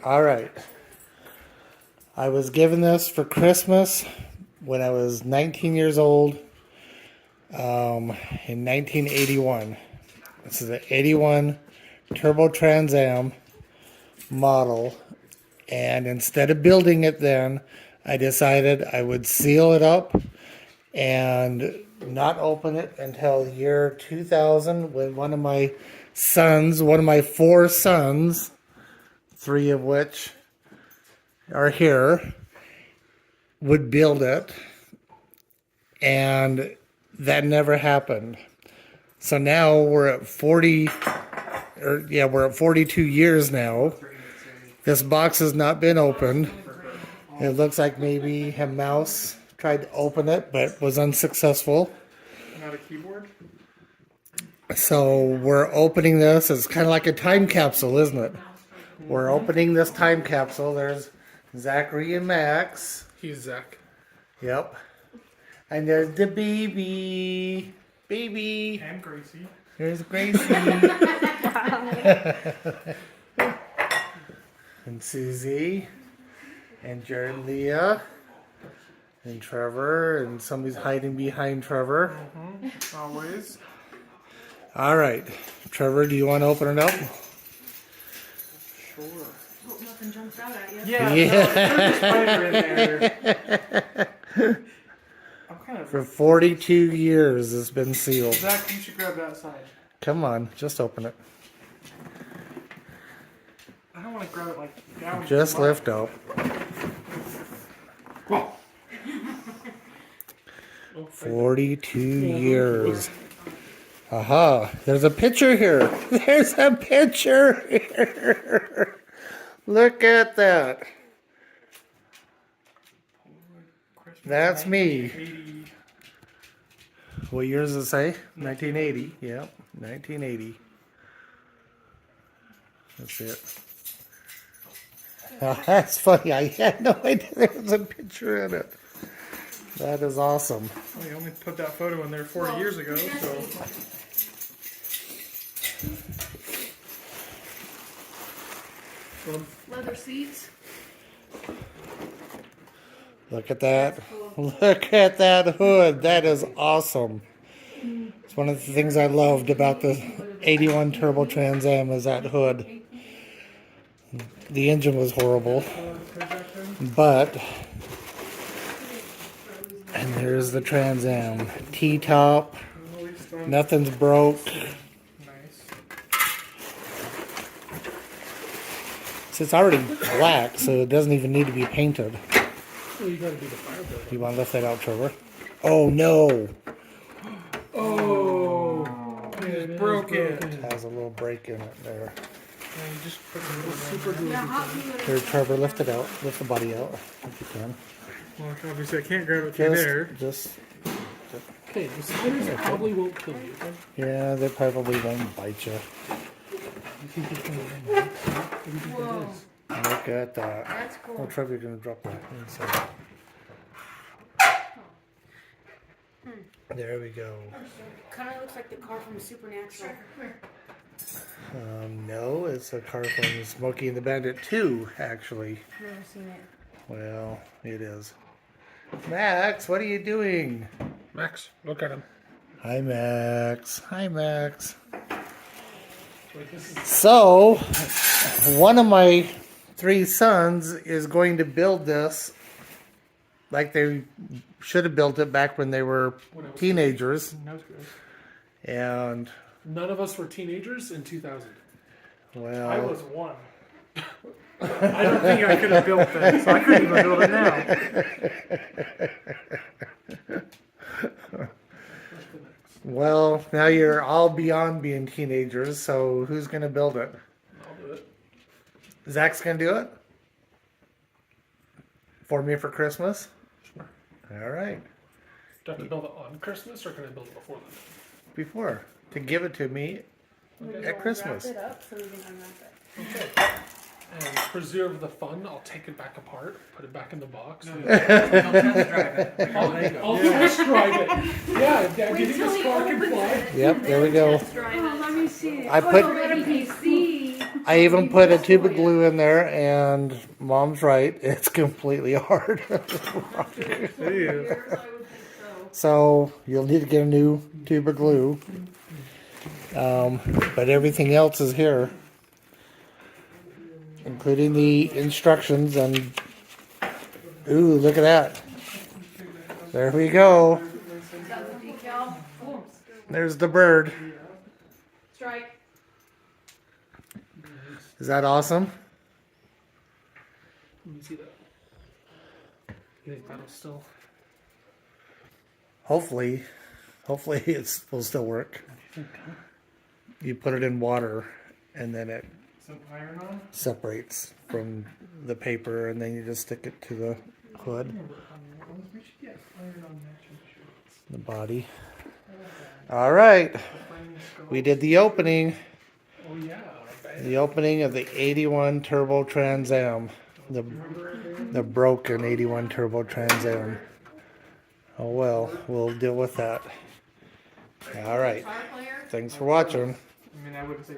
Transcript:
All right. I was given this for Christmas when I was 19 years old in 1981. This is an 81 Turbo Trans Am model. And instead of building it then, I decided I would seal it up and not open it until the year 2000 when one of my four sons, three of which are here, would build it. And that never happened. So now we're at 42 years now. This box has not been opened. It looks like maybe a mouse tried to open it, but was unsuccessful. Not a keyboard? So we're opening this. It's kind of like a time capsule, isn't it? We're opening this time capsule. There's Zachary and Max. He's Zach. Yep. And there's the baby. Baby. And Gracie. There's Gracie. And Susie. And Jared, Leah. And Trevor. And somebody's hiding behind Trevor. Mm-hmm. Always. All right. Trevor, do you want to open it up? Sure. Hope nothing jumps out at you. Yeah. Yeah. No, there's a spider in there. I'm kind of. For 42 years it's been sealed. Zach, you should grab that side. Come on, just open it. I don't want to grab it like down. Just lift up. Oh. 42 years. Aha, there's a picture here. There's a picture here. Look at that. That's me. 1980. What year does it say? 1980. Yep, 1980. That's it. Oh, that's funny. I had no idea there was a picture in it. That is awesome. Well, you only put that photo in there 40 years ago, so. Leather seats. Look at that. Look at that hood. That is awesome. It's one of the things I loved about the 81 Turbo Trans Am is that hood. The engine was horrible, but, and there's the Trans Am. T-top. Nothing's broke. Nice. So it's already black, so it doesn't even need to be painted. Well, you gotta do the fire building. You want to lift that out, Trevor? Oh no! Oh! It's broken. It has a little break in it there. And you just put a little super glue. Yeah, hot glue. Here, Trevor, lift it out. Lift the body out if you can. Well, obviously I can't grab it through there. Just. Okay, the spiders probably won't kill you. Yeah, they probably won't bite you. You think it's gonna end? What do you think that Whoa. is? Look at that. That's Oh, cool. Trevor, you're gonna drop that inside. There we go. Kind of looks like the car from Supernatural. No, it's a car from Smokey and the Bandit 2, actually. Never seen it. Well, it is. Max, what are you doing? Max, look at him. Hi, Max. Hi, Max. Wait, this is So, one of my three sons is going to build this like they should have built it back when they were when I was teenagers. That was good. And, None of us were teenagers in 2000. I well, was one. I don't think I could have built that, so I couldn't even build it now. well, now you're all beyond being teenagers, so who's going to build it? I'll do it. Zach's going to do it? For me for Christmas? Sure. All right. Do I have to build it on Christmas or can I build it before then? Before. To give it to me at Christmas. Wrap it up so we can unwrap it. Okay. And preserve the fun, I'll take it back apart, put it back in the box. I'll test drive it. I'll test drive it. Yeah, Dad, do you Wait think till this he car can opens fly? it. Yep, there we go. Test drive it. Let me see. I put- let me see. I I even put a tube of glue in there, and Mom's right. It's completely hard. So you'll need to get a new tube of glue. But everything else is here, including the instructions. And ooh, look at that! There we go. There's the bird. Strike. Is that awesome? Let me see that. You think that'll still? Hopefully it will still work. You put it in water, and then it Some iron on? separates from the paper, and then you just stick it to the hood, We should get iron on matching shirts. the body. All right, Finding scope. we did the opening. Oh yeah. I bet. The opening of the 81 Turbo Trans Am. The broken 81 Turbo Trans Am. Oh well, we'll deal with that. All right. Guitar player. Thanks for watching. I mean, I wouldn't say